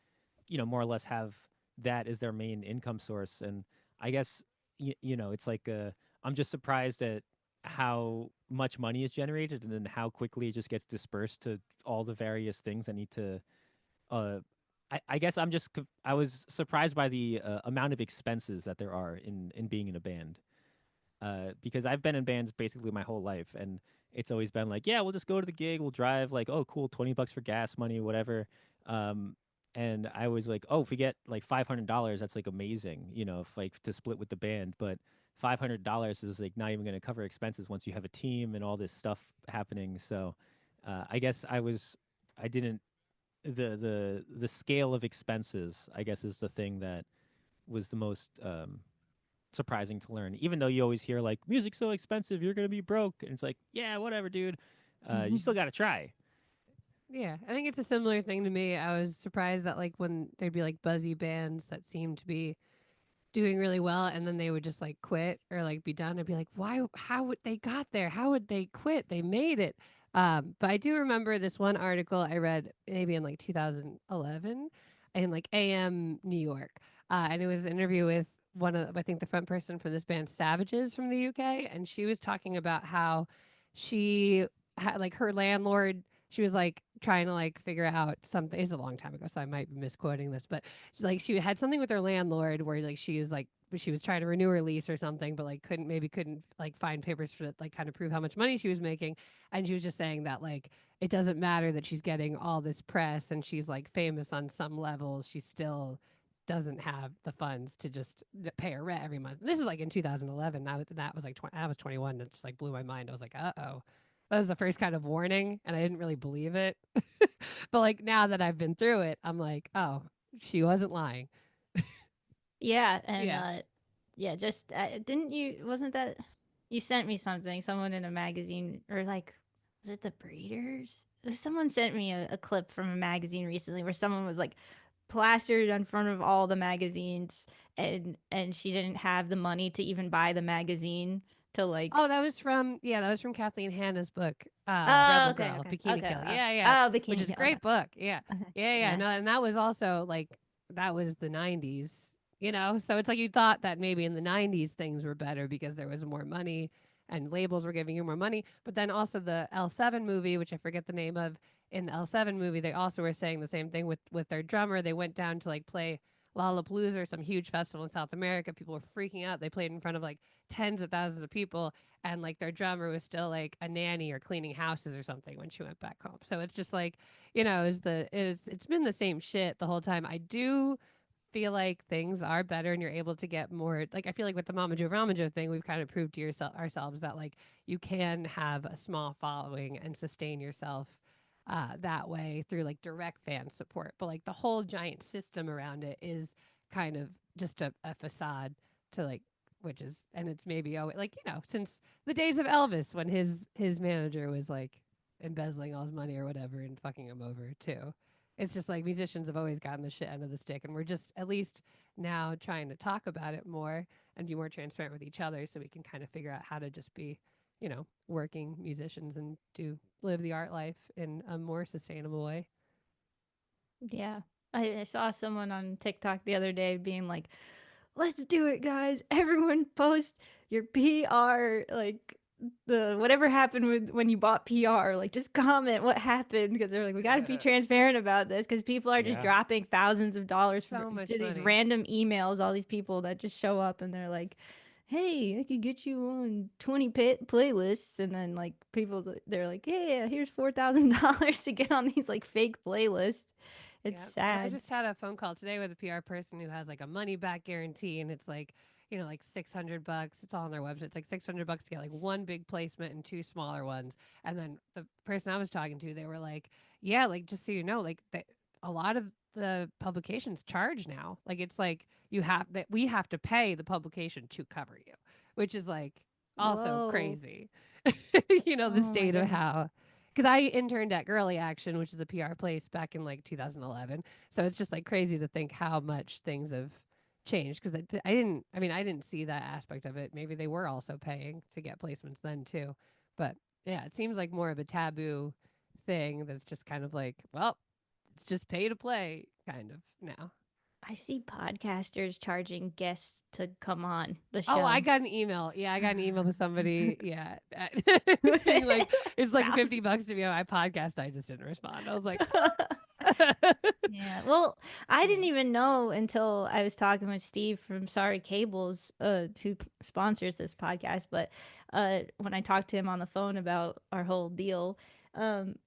more or less have that as their main income source. And I guess, it's like, I'm just surprised at how much money is generated and then how quickly it just gets dispersed to all the various things that need to, I guess I was surprised by the amount of expenses that there are in being in a band. Because I've been in bands basically my whole life, and it's always been like, yeah, we'll just go to the gig, we'll drive, like, oh, cool, $20 for gas money, whatever. And I was like, oh, if we get like $500, that's like amazing, if like to split with the band. But $500 is like not even going to cover expenses once you have a team and all this stuff happening. So I guess I didn't the scale of expenses, I guess, is the thing that was the most surprising to learn. Even though you always hear like music's so expensive, you're gonna be broke, and it's like, yeah, whatever, dude. You still got to try. Yeah, I think it's a similar thing to me. I was surprised that like when there'd be like buzzy bands that seemed to be doing really well and then they would just like quit or like be done. I'd be like, why? How would they got there? How would they quit? They made it. But I do remember this one article I read maybe in like 2011 in like AM New York, and it was an interview with one of I think the front person for this band Savages from the UK, and she was talking about how she had like her landlord. She was like trying to like figure out something. It's a long time ago, so I might be misquoting this, but like she had something with her landlord where like she was trying to renew her lease or something, but like couldn't like find papers for like kind of prove how much money she was making. And she was just saying that like it doesn't matter that she's getting all this press and she's like famous on some level, she still doesn't have the funds to just pay her rent every month. And this is like in 2011. Now that was like I was 21. It just like blew my mind. I was like, uh-oh. That was the first kind of warning, and I didn't really believe it. But like now that I've been through it, I'm like, oh, she wasn't lying. Yeah, and Yeah. yeah, just didn't you? Wasn't that you sent me something? Someone in a magazine, or like, was it the Breeders? Someone sent me a clip from a magazine recently where someone was like plastered in front of all the magazines, and she didn't have the money to even buy the magazine to like. Oh, that was from Kathleen Hanna's book, Oh, Rebel okay, Girl, okay, Bikini okay. Kill. Yeah. Oh, Which Bikini is a Kill. Okay. great book. Yeah. Okay. Yeah. No, and that was also like that was the 90s, So it's like you thought that maybe in the 90s things were better because there was more money and labels were giving you more money. But then also the L7 movie, which I forget the name of, in the L7 movie, they also were saying the same thing with their drummer. They went down to like play Lollapalooza or some huge festival in South America. People were freaking out. They played in front of like tens of thousands of people, and like their drummer was still like a nanny or cleaning houses or something when she went back home. So it's just like, it's been the same shit the whole time. I do feel like things are better and you're able to get more, like I feel like with the MamajoeVramajoe thing, we've kind of proved to ourselves that like you can have a small following and sustain yourself that way through like direct fan support. But like the whole giant system around it is kind of just a facade to like, which is, and it's maybe always like, since the days of Elvis when his manager was like embezzling all his money or whatever and fucking him over too. it's just like musicians have always gotten the shit end of the stick, and we're just at least now trying to talk about it more and be more transparent with each other, so we can kind of figure out how to just be, working musicians and live the art life in a more sustainable way. Yeah. I saw someone on TikTok the other day being like, let's do it, guys. Everyone post your PR, like the whatever happened with when you bought PR, like just comment what happened, because they're like, we got to be transparent about this, because people are just dropping thousands of dollars to these random emails, all these people that just show up and they're like, hey, I could get you on 20 playlists, and then like people, they're like, yeah, here's $4,000 to get on these like fake playlists. It's sad. And I just had a phone call today with a PR person who has like a money back guarantee, and it's like, like $600. It's all on their website. It's like $600 to get like one big placement and two smaller ones. And then the person I was talking to, they were like, yeah, like just so you know, like a lot of the publications charge now. Like it's like we have to pay the publication to cover you, which is like also crazy. The state of how. Because I interned at Girly Action, which is a PR place, back in like 2011. So it's just like crazy to think how much things have changed. Because I didn't see that aspect of it. Maybe they were also paying to get placements then too. But yeah, it seems like more of a taboo thing that's just kind of like, well, it's just pay to play kind of now. I see podcasters charging guests to come on the show. Oh, I got an email. Yeah, I got an email with somebody. Yeah, saying like it's like $50 to be on my podcast. I just didn't respond. I was like, yeah. Well, I didn't even know until I was talking with Steve from Sorry Cables, who sponsors this podcast. But when I talked to him on the phone about our whole deal,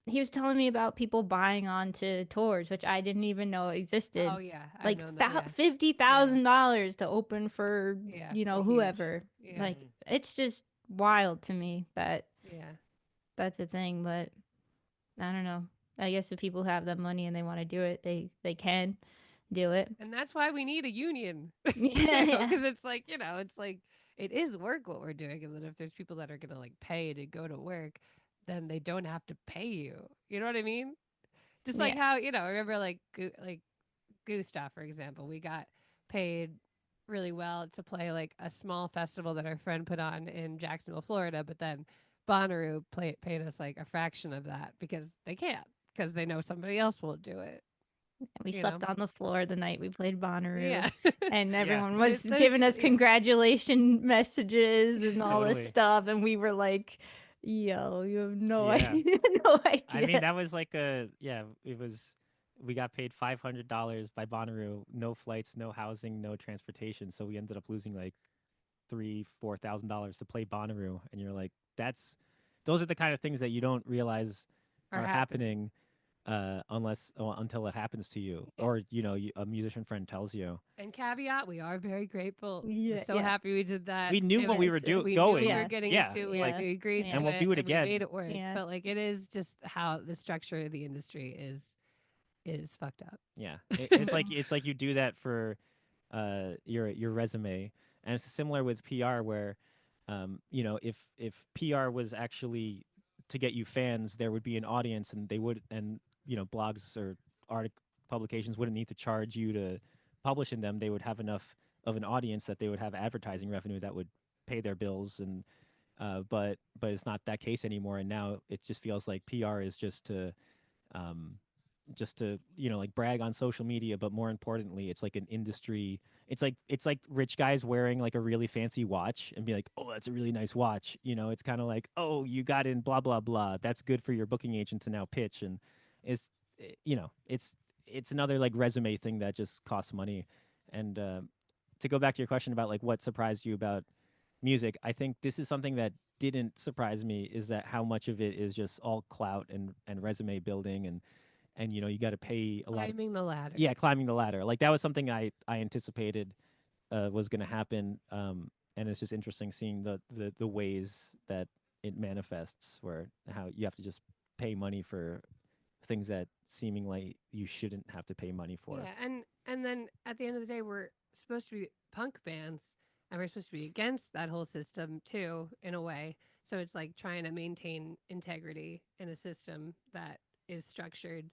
he was telling me about people buying onto tours, which I didn't even know existed. Oh yeah, like $50,000 to open for whoever. Yeah. Like it's just wild to me that yeah, that's a thing. But I don't know. I guess if people have that money and they want to do it, they can do it. And that's why we need a union. Yeah, because it's like it's like it is work what we're doing, and then if there's people that are gonna like pay to go to work, then they don't have to pay you. You know what I mean? Just like how remember like Gustaf, for example, we got paid really well to play like a small festival that our friend put on in Jacksonville, Florida, but then Bonnaroo paid us like a fraction of that because they can't, because they know somebody else will do it. We slept on the floor the night we played Bonnaroo. Yeah. And everyone was giving us congratulation messages and all this stuff. And we were like, yo, you have no idea. No idea. I mean, that was like we got paid $500 by Bonnaroo, no flights, no housing, no transportation. So we ended up losing like $3,000-$4,000 to play Bonnaroo. And you're like, those are the kind of things that you don't realize are happening. Until it happens to you, or a musician friend tells you. And caveat, we are very grateful. We're so happy we did that. We knew what we were going. We were getting into. We agreed, and we'll do it again. We made it work. Yeah. But like, it is just how the structure of the industry is fucked up. Yeah, it's like you do that for your resume, and it's similar with PR, where if PR was actually to get you fans, there would be an audience, and they would blogs or publications wouldn't need to charge you to publish in them. They would have enough of an audience that they would have advertising revenue that would pay their bills. And but it's not that case anymore. And now it just feels like PR is just to like brag on social media. But more importantly, it's like an industry. It's like rich guys wearing like a really fancy watch and be like, oh, that's a really nice watch. It's kind of like, oh, you got in blah blah blah. That's good for your booking agent to now pitch. And it's another like resume thing that just costs money. And to go back to your question about like what surprised you about music, I think this is something that didn't surprise me, is that how much of it is just all clout and resume building, and you got to pay a lot. Climbing the ladder. Yeah, climbing the ladder. Like that was something I anticipated was going to happen, and it's just interesting seeing the ways that it manifests, where how you have to just pay money for things that seemingly you shouldn't have to pay money for. Yeah, and then at the end of the day, we're supposed to be punk bands, and we're supposed to be against that whole system too, in a way. So it's like trying to maintain integrity in a system that is structured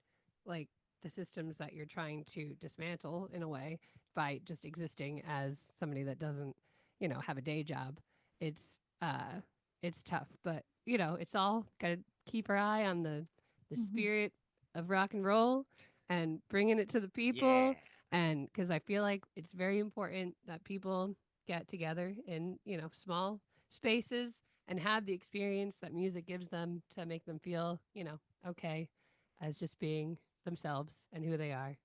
like the systems that you're trying to dismantle in a way by just existing as somebody that doesn't, have a day job. It's it's tough, but it's all got to keep our eye on the spirit of rock and roll and bringing it to the people. And because I feel like it's very important that people get together in small spaces and have the experience that music gives them to make them feel okay as just being themselves and who they are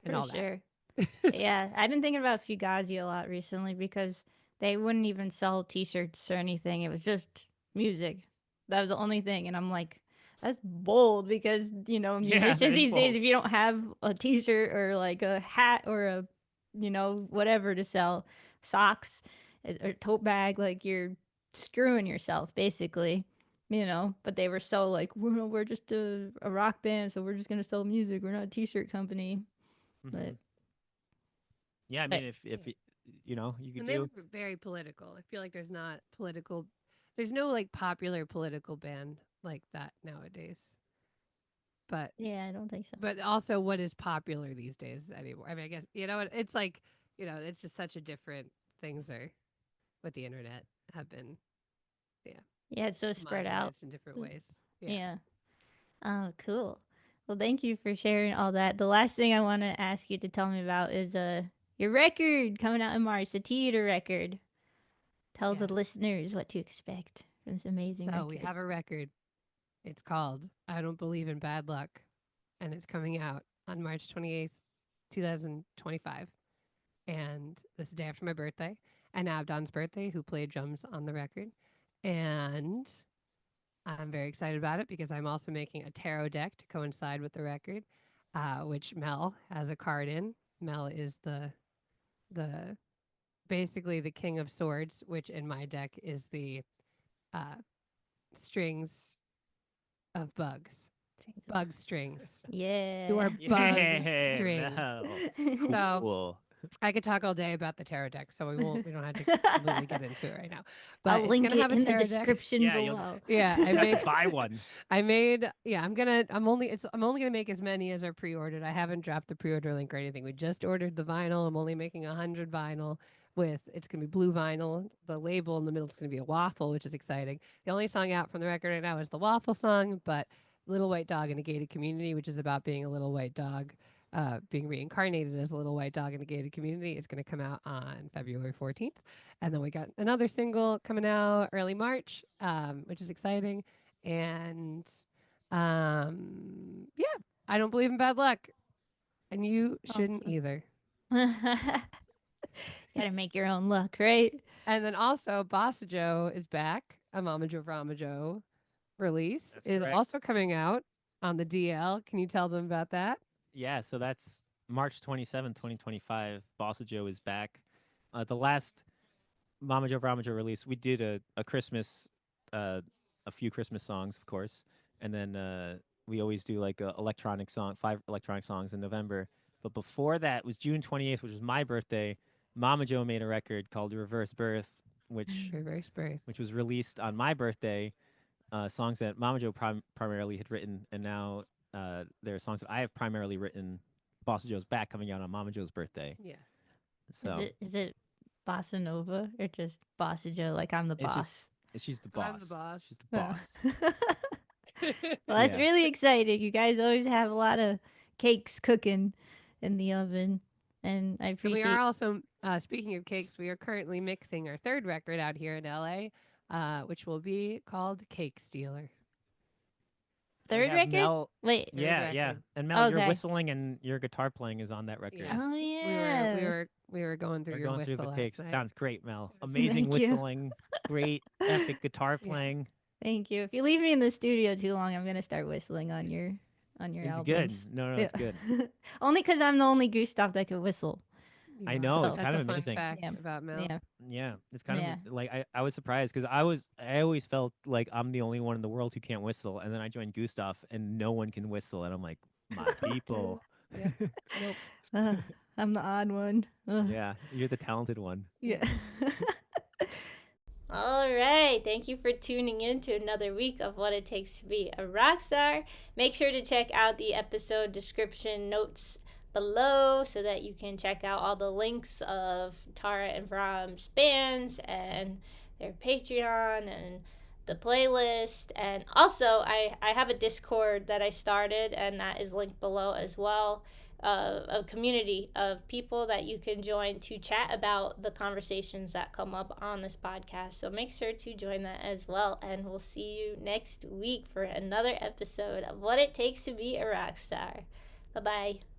and For all sure. that. Yeah, I've been thinking about Fugazi a lot recently because they wouldn't even sell T-shirts or anything. It was just music. That was the only thing, and I'm like, that's bold because Yeah, musicians that is these days, bold. if you don't have a T-shirt or like a hat or a whatever to sell, socks or tote bag, like you're screwing yourself basically. But they were so like, we're just a rock band, so we're just gonna sell music. We're not a T-shirt company. But Yeah, I But mean, if you could And they were do. very political. I feel like there's no like popular political band like that nowadays. But yeah, I don't think so. but also what is popular these days anymore. I mean, I guess it's like it's just such a different things are with the internet have been Yeah, it's so spread out. homogenized in different ways. Yeah. Oh, cool. Well, thank you for sharing all that. The last thing I want to ask you to tell me about is your record coming out in March, the theater record. Tell the Yes. listeners what to expect from this amazing So record. we have a record. It's called I Don't Believe in Bad Luck, and it's coming out on March 28th, 2025. And this is the day after my birthday and Abdon's birthday, who played drums on the record. And I'm very excited about it because I'm also making a tarot deck to coincide with the record, which Mel has a card in. Mel is the basically the king of swords, which in my deck is the uh, strings of bugs, bug strings. Yeah. You are bug strings. Mel. So Cool. I could talk all day about the tarot deck, so we don't have to completely get into it right now. But I'll it's link gonna it have a in the tarot deck. description Yeah, you'll below. Yeah, you have to buy one. I'm only gonna make as many as are pre-ordered. I haven't dropped the pre-order link or anything. We just ordered the vinyl. I'm only making 100 vinyl it's gonna be blue vinyl. The label in the middle is gonna be a waffle, which is exciting. The only song out from the record right now is the waffle song, but Little White Dog in a Gated Community, which is about being a little white dog, being reincarnated as a little white dog in a gated community, is going to come out on February 14th. And then we got another single coming out early March, which is exciting. And yeah, I don't believe in bad luck. And you shouldn't Awesome. either. Gotta make your own luck, right? And then also, Bossa Joe is back. A MamajoeVramajoe release That's is correct. also coming out on the DL. Can you tell them about that? Yeah, so that's March 27th, 2025. Bossa Joe is back. The last MamajoeVramajoe release, we did a Christmas, a few Christmas songs, of course, and then we always do like a electronic song, 5 electronic songs in November. But before that was June 28th, which was my birthday. Mama Joe made a record called Reverse Birth, which Reverse birth. was released on my birthday. Songs that Mama Joe primarily had written, and now there are songs that I have primarily written. Bossa Joe's back, coming out on Mama Joe's birthday. Yes. So Is it Bossa Nova or just Bossa Joe? Like I'm the it's boss. she's the boss. I'm the boss. She's the boss. Well, that's Yeah. really exciting. You guys always have a lot of cakes cooking in the oven, and I And appreciate. we are also, speaking of cakes, we are currently mixing our third record out here in LA, which will be called Cake Stealer. We Third have record? Mel, Wait. Third yeah. record. And Mel, your Okay. whistling and your guitar playing is on that record. Yes. Oh We yeah. were going through We're your going through whistle the cakes. last night. Sounds great, Mel. Yes. Amazing Thank you. whistling, great epic guitar Yeah. playing. Thank you. If you leave me in the studio too long, I'm gonna start whistling on your It's albums. good. No, Yeah. it's good. Only because I'm the only Gustaf that can whistle. You I are. know, it's That's kind a of fun amazing. fact Yeah. about Mel. Yeah. Yeah, it's kind Yeah. of like I was surprised because I always felt like I'm the only one in the world who can't whistle, and then I joined Gustaf and no one can whistle, and I'm like, my people. Yeah. Nope. I'm the odd one. Ugh. Yeah, you're the talented one. Yeah. All right. say thank you for tuning in to another week of What It Takes to Be a Rock Star. Make sure to check out the episode description notes below so that you can check out all the links of Tarra and Vrams bands and their Patreon and the playlist. And also I have a Discord that I started, and that is linked below as well. A community of people that you can join to chat about the conversations that come up on this podcast. So make sure to join that as well. And we'll see you next week for another episode of What It Takes to Be a Rock Star. Bye-bye.